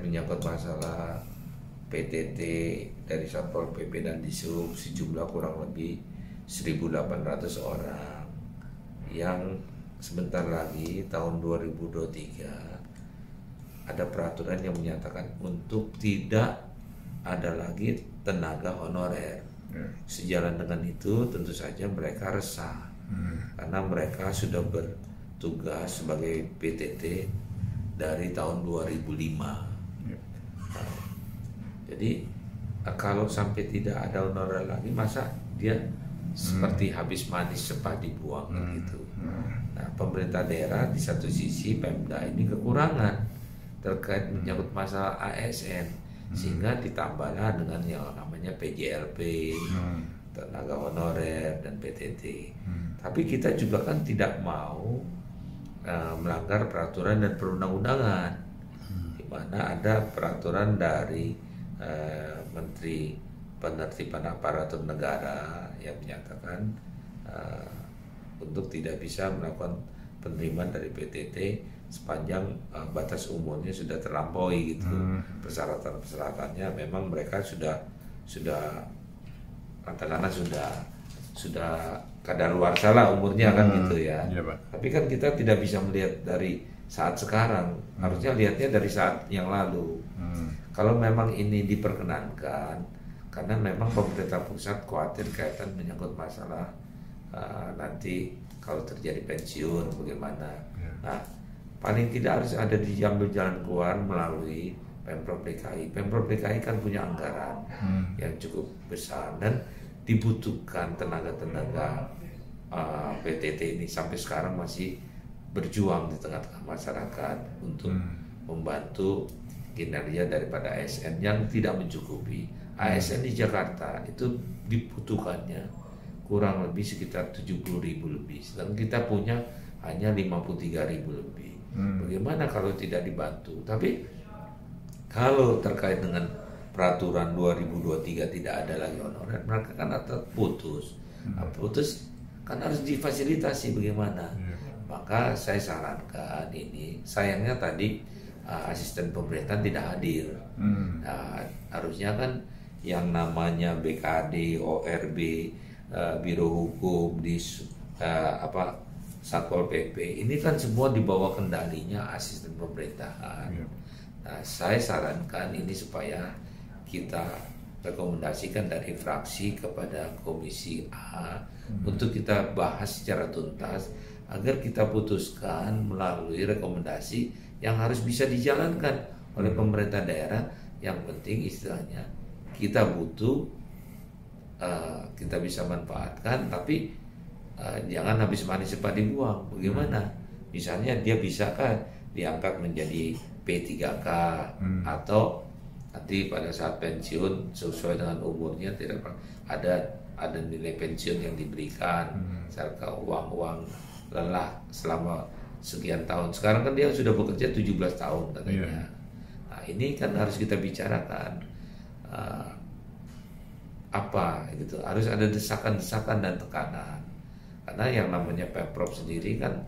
menyangkut masalah PTT dari Satpol PP dan Dishub sejumlah kurang lebih 1.800 orang yang sebentar lagi tahun 2023 ada peraturan yang menyatakan untuk tidak ada lagi tenaga honorer. Sejalan dengan itu tentu saja mereka resah karena mereka sudah bertugas sebagai PTT dari tahun 2005. Nah, jadi kalau sampai tidak ada honorer lagi, masa dia seperti habis manis cepat dibuang gitu. Nah, pemerintah daerah di satu sisi Pemda ini kekurangan terkait menyangkut masalah ASN, sehingga ditambahlah dengan yang namanya PJLP, tenaga honorer dan PTT. Tapi kita juga kan tidak mau melanggar peraturan dan perundang-undangan, di mana ada peraturan dari Menteri Penertiban Aparatur Negara yang menyatakan untuk tidak bisa melakukan penerimaan dari PTT sepanjang batas umurnya sudah terlampaui gitu. Persyaratan-persyaratannya memang mereka sudah katakanlah sudah kadaluarsa lah umurnya kan gitu ya. Tapi kan kita tidak bisa melihat dari saat sekarang, harusnya lihatnya dari saat yang lalu. Kalau memang ini diperkenankan, karena memang pemerintah pusat khawatir kaitan menyangkut masalah nanti kalau terjadi pensiun bagaimana. Nah, paling tidak harus ada diambil jalan keluar melalui Pemprov DKI. Pemprov DKI kan punya anggaran yang cukup besar dan dibutuhkan tenaga-tenaga PTT ini sampai sekarang masih berjuang di tengah-tengah masyarakat untuk membantu kinerja daripada ASN yang tidak mencukupi. ASN di Jakarta itu dibutuhkannya kurang lebih sekitar 70.000 lebih, sedangkan kita punya hanya 53.000 lebih. Bagaimana kalau tidak dibantu? Tapi kalau terkait dengan peraturan 2023 tidak ada lagi honorer, mereka kan akan putus. Putus kan harus difasilitasi bagaimana? Maka saya sarankan ini, sayangnya tadi asisten pemerintah tidak hadir. Nah, harusnya kan yang namanya BKD, ORB, Biro Hukum, Satpol PP ini kan semua di bawah kendalinya asisten pemerintahan. Nah, saya sarankan ini supaya kita rekomendasikan dari fraksi kepada Komisi A untuk kita bahas secara tuntas agar kita putuskan melalui rekomendasi yang harus bisa dijalankan oleh pemerintah daerah. Yang penting istilahnya kita butuh, kita bisa manfaatkan, tapi jangan habis manis cepat dibuang. Bagaimana? Misalnya dia bisakah diangkat menjadi P3K atau nanti pada saat pensiun sesuai dengan umurnya tidak ada nilai pensiun yang diberikan, serta uang lelah selama sekian tahun. Sekarang kan dia sudah bekerja 17 tahun katanya. Nah, ini kan harus kita bicarakan apa gitu. Harus ada desakan-desakan dan tekanan. Karena yang namanya Pemprov sendiri kan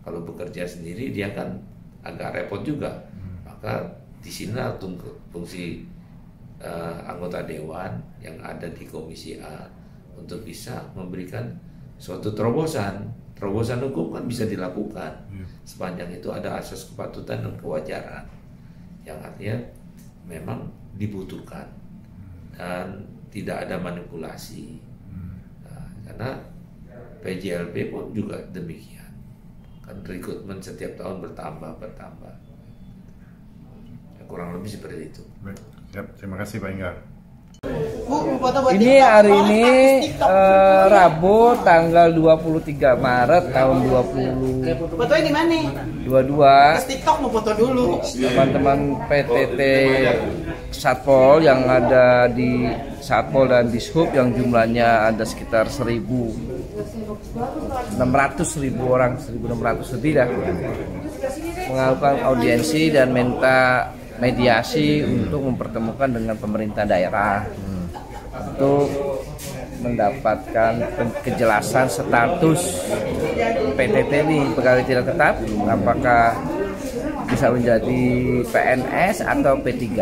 kalau bekerja sendiri dia kan agak repot juga. Maka di sini fungsi anggota dewan yang ada di Komisi A untuk bisa memberikan suatu terobosan hukum kan bisa dilakukan sepanjang itu ada asas kepatutan dan kewajaran yang artinya memang dibutuhkan dan tidak ada manipulasi. Karena PJLP pun juga demikian, kan rekrutmen setiap tahun bertambah. Ya, kurang lebih seperti itu. Baik, siap. Terima kasih Pak Enggar. Ini hari ini Rabu tanggal 23 Maret tahun 2022. Fotonya di mana? TikTok mau foto dulu. Teman-teman PTT Satpol yang ada di Satpol dan Dishub yang jumlahnya ada sekitar 1.600 orang, 1.600 lebih dah, melakukan audiensi dan minta mediasi untuk mempertemukan dengan pemerintah daerah untuk mendapatkan kejelasan status PTT ini pegawai tidak tetap, apakah bisa menjadi PNS atau P3K.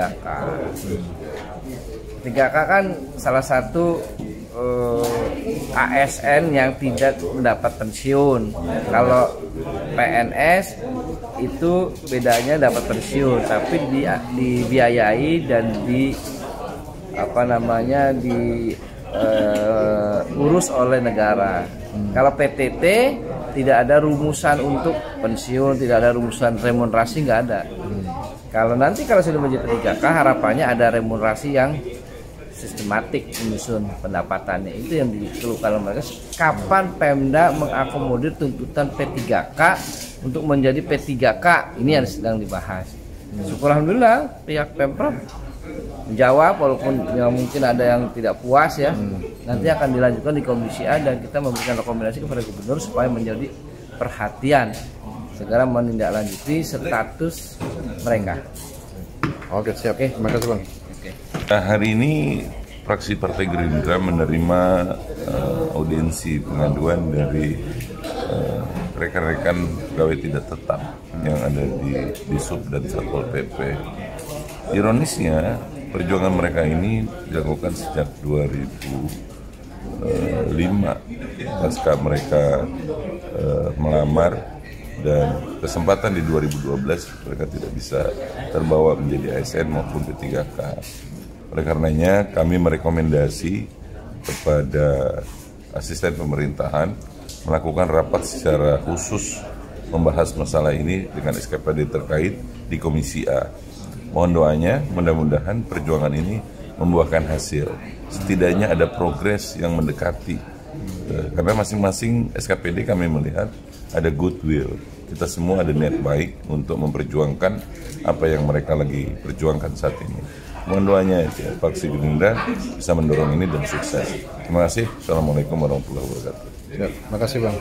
P3K kan salah satu ASN yang tidak mendapat pensiun. Kalau PNS itu bedanya dapat pensiun, tapi dibiayai dan diurus oleh negara. Kalau PTT tidak ada rumusan untuk pensiun, tidak ada rumusan remunerasi, nggak ada. Kalau sudah menjadi P3K, harapannya ada remunerasi yang sistematik menyusun pendapatannya. Itu yang dikeluhkan oleh mereka. Kapan Pemda mengakomodir tuntutan P3K untuk menjadi P3K? Ini yang sedang dibahas. Syukur alhamdulillah pihak Pemprov menjawab, walaupun ya mungkin ada yang tidak puas ya. Nanti akan dilanjutkan di Komisi A dan kita memberikan rekomendasi kepada Gubernur supaya menjadi perhatian segera menindaklanjuti status mereka. Oke, siap. Terima kasih Bang. Hari ini fraksi Partai Gerindra menerima audiensi pengaduan dari rekan-rekan pegawai tidak tetap yang ada di Sub dan Satpol PP. Ironisnya, perjuangan mereka ini dilakukan sejak 2005 pasca mereka melamar, dan kesempatan di 2012 mereka tidak bisa terbawa menjadi ASN maupun P3K. Oleh karenanya kami merekomendasi kepada asisten pemerintahan melakukan rapat secara khusus membahas masalah ini dengan SKPD terkait di Komisi A. Mohon doanya, mudah-mudahan perjuangan ini membuahkan hasil. Setidaknya ada progres yang mendekati. Karena masing-masing SKPD kami melihat ada goodwill. Kita semua ada niat baik untuk memperjuangkan apa yang mereka lagi perjuangkan saat ini. Mohon doanya ya, fraksi Gerindra bisa mendorong ini dan sukses. Terima kasih. Assalamualaikum warahmatullahi wabarakatuh. Terima kasih Bang.